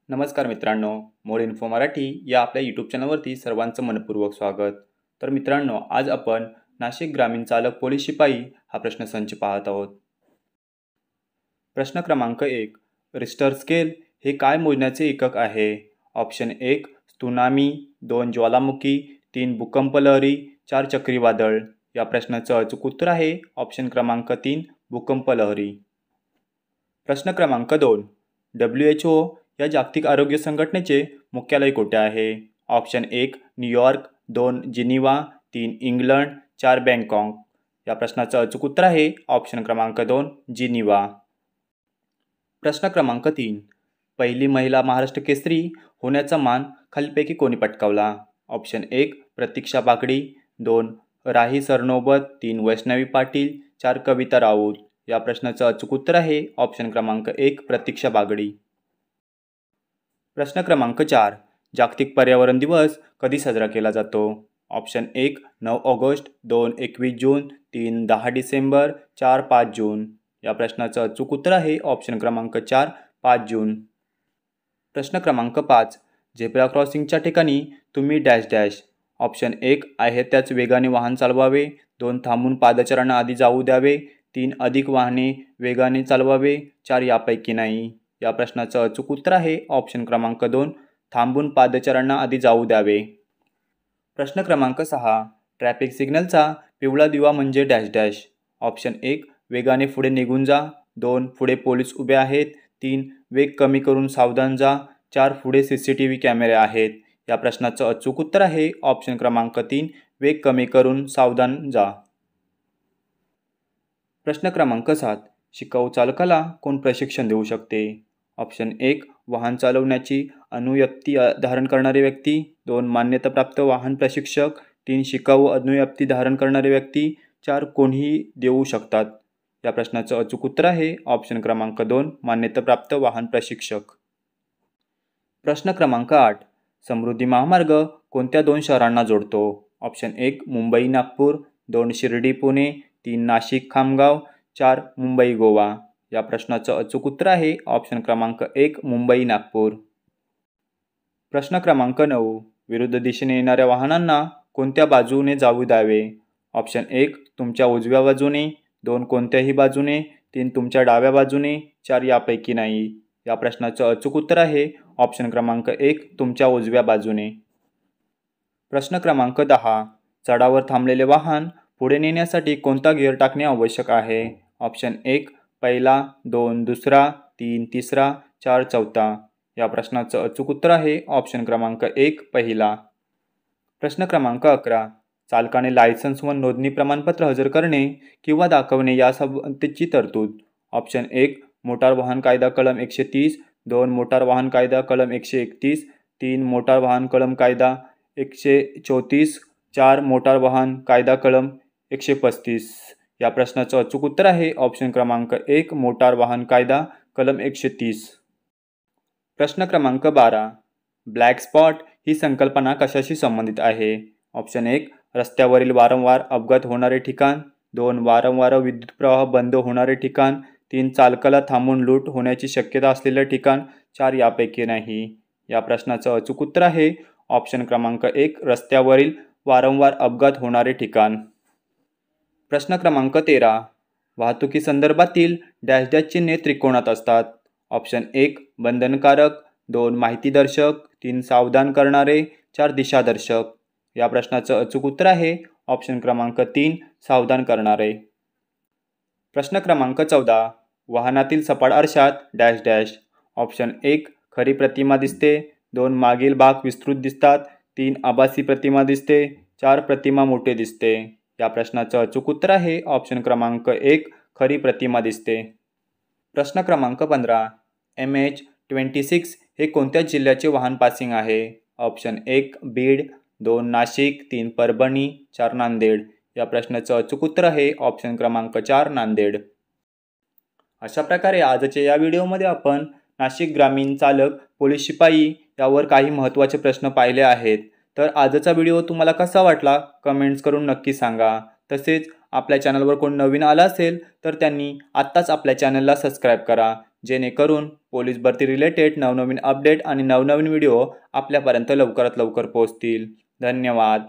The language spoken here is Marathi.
नमस्कार मित्रांनो, मोड इन्फो मराठी या आपल्या यूट्यूब चॅनलवरती सर्वांचं मनपूर्वक स्वागत. तर मित्रांनो, आज आपण नाशिक ग्रामीण चालक पोलीस शिपाई हा प्रश्नसंच पाहत आहोत. प्रश्न क्रमांक 1. रिश्टर स्केल हे काय मोजण्याचे एकक आहे? ऑप्शन 1 त्सुनामी, 2 ज्वालामुखी, 3 भूकंप लहरी, 4 चक्रीवादळ. या प्रश्नाचं अचूक उत्तर आहे ऑप्शन क्रमांक 3 भूकंप लहरी. प्रश्न क्रमांक 2. WHO या जागतिक आरोग्य संघटनेचे मुख्यालय कुठे आहे? Option 1 New York, 2 Geneva, 3 England, 4 Bangkok. या प्रश्नाचं अचूक उत्तर आहे ऑप्शन क्रमांक 2 जिनिव्हा. प्रश्न क्रमांक 3. पहिली महिला महाराष्ट्र केसरी होण्याचा मान खालीलपैकी कोणी पटकावला? ऑप्शन 1 प्रतीक्षा बागडी, 2 राही सरनोबत, 3 वैष्णवी पाटील, 4 कविता राऊत. या प्रश्नाचं अचूक उत्तर आहे ऑप्शन क्रमांक 1 प्रतीक्षा बागडी. प्रश्न क्रमांक 4. जागतिक पर्यावरण दिवस कधी साजरा केला जातो? ऑप्शन 1 9 ऑगस्ट, 2 21 जून, 3 10 डिसेंबर, 4 5 जून. या प्रश्नाचं अचूक उत्तर आहे ऑप्शन क्रमांक 4 5 जून. प्रश्न क्रमांक 5. झेब्रा क्रॉसिंगच्या ठिकाणी तुम्ही डॅश डॅश. ऑप्शन 1 आहे त्याच वेगाने वाहन चालवावे, 2 थांबून पादचाऱ्यांना आधी जाऊ द्यावे, 3 अधिक वाहने वेगाने चालवावे, 4 यापैकी नाही. या प्रश्नाचं अचूक उत्तर आहे ऑप्शन क्रमांक 2 थांबून पादचाऱ्यांना आधी जाऊ द्यावे. प्रश्न क्रमांक 6. ट्रॅफिक सिग्नलचा पिवळा दिवा म्हणजे डॅश डॅश. ऑप्शन 1 वेगाने पुढे निघून जा, 2 पुढे पोलीस उभे आहेत, 3 वेग कमी करून सावधान जा, 4 पुढे CCTV कॅमेरे आहेत. या प्रश्नाचं अचूक उत्तर आहे ऑप्शन क्रमांक 3 वेग कमी करून सावधान जा. प्रश्न क्रमांक 7. शिकाऊ चालकाला कोण प्रशिक्षण देऊ शकते? ऑप्शन 1 वाहन चालवण्याची अनुयुक्ती धारण करणारी व्यक्ती, 2 मान्यताप्राप्त वाहन प्रशिक्षक, 3 शिकाऊ अनुयुक्ती धारण करणारी व्यक्ती, 4 कोणीही देऊ शकतात. या प्रश्नाचं अचूक उत्तर आहे ऑप्शन क्रमांक 2 मान्यताप्राप्त वाहन प्रशिक्षक. प्रश्न क्रमांक 8. समृद्धी महामार्ग कोणत्या 2 शहरांना जोडतो? ऑप्शन 1 मुंबई नागपूर, 2 शिर्डी पुणे, 3 नाशिक खामगाव, 4 मुंबई गोवा. या प्रश्नाचं अचूक उत्तर आहे ऑप्शन क्रमांक 1 मुंबई नागपूर. प्रश्न क्रमांक 9. विरुद्ध दिशेने येणाऱ्या वाहनांना कोणत्या बाजूने जाऊ द्यावे? ऑप्शन 1 तुमच्या उजव्या बाजूने, 2 कोणत्याही बाजूने, 3 तुमच्या डाव्या बाजूने, 4 यापैकी नाही. या प्रश्नाचं अचूक उत्तर आहे ऑप्शन क्रमांक 1 तुमच्या उजव्या बाजूने. प्रश्न क्रमांक 10. चढावर थांबलेले वाहन पुढे नेण्यासाठी कोणता गिअर टाकणे आवश्यक आहे? ऑप्शन 1 पहिला, 2 दुसरा, 3 तिसरा, 4 चौथा. या प्रश्नाचं अचूक उत्तर आहे ऑप्शन क्रमांक 1 पहिला. प्रश्न क्रमांक 11. चालकाने लायसन्स व नोंदणी प्रमाणपत्र हजर करणे किंवा दाखवणे यासंबंधीची तरतूद. ऑप्शन 1 मोटार वाहन कायदा कलम 130, 2 मोटार वाहन कायदा कलम 131, 3 मोटार वाहन कलम कायदा 134, 4 मोटार वाहन कायदा कलम 135. या प्रश्नाचं अचूक उत्तर आहे ऑप्शन क्रमांक 1 मोटार वाहन कायदा कलम 130. प्रश्न क्रमांक 12. ब्लॅक स्पॉट ही संकल्पना कशाशी संबंधित आहे? ऑप्शन 1 रस्त्यावरील वारंवार अपघात होणारे ठिकाण, 2 वारंवार विद्युत प्रवाह बंद होणारे ठिकाण, 3 चालकाला थांबून लूट होण्याची शक्यता असलेले ठिकाण, 4 यापैकी नाही. या प्रश्नाचं अचूक उत्तर आहे ऑप्शन क्रमांक 1 रस्त्यावरील वारंवार अपघात होणारे ठिकाण. प्रश्न क्रमांक 13. वाहतुकी संदर्भातील डॅश डॅश चिन्हे त्रिकोणात असतात. ऑप्शन 1 बंधनकारक, 2 माहितीदर्शक, 3 सावधान करणारे, 4 दिशादर्शक. या प्रश्नाचं अचूक उत्तर आहे ऑप्शन क्रमांक 3 सावधान करणारे. प्रश्न क्रमांक 14. वाहनातील सपाट आरशात डॅश डॅश. ऑप्शन 1 खरी प्रतिमा दिसते, 2 मागील भाग विस्तृत दिसतात, 3 आभासी प्रतिमा दिसते, 4 प्रतिमा मोठे दिसते. या प्रश्नाचं अचूक उत्तर आहे ऑप्शन क्रमांक 1 खरी प्रतिमा दिसते. प्रश्न क्रमांक 15. MH26 हे कोणत्या जिल्ह्याचे वाहन पासिंग आहे? ऑप्शन 1 बीड, 2 नाशिक, 3 परभणी, 4 नांदेड. या प्रश्नाचं अचूक उत्तर आहे ऑप्शन क्रमांक 4 नांदेड. अशा प्रकारे आजच्या या व्हिडिओमध्ये आपण नाशिक ग्रामीण चालक पोलीस शिपाई यावर काही महत्त्वाचे प्रश्न पाहिले आहेत. तर आजचा व्हिडिओ तुम्हाला कसा वाटला कमेंट्स करून नक्की सांगा. तसेच आपल्या चॅनलवर कोण नवीन आला असेल तर त्यांनी आत्ताच आपल्या चॅनलला सबस्क्राईब करा, जेणेकरून पोलीस भरती रिलेटेड नवनवीन अपडेट आणि नवनवीन व्हिडिओ आपल्यापर्यंत लवकरात लवकर पोहोचतील. धन्यवाद.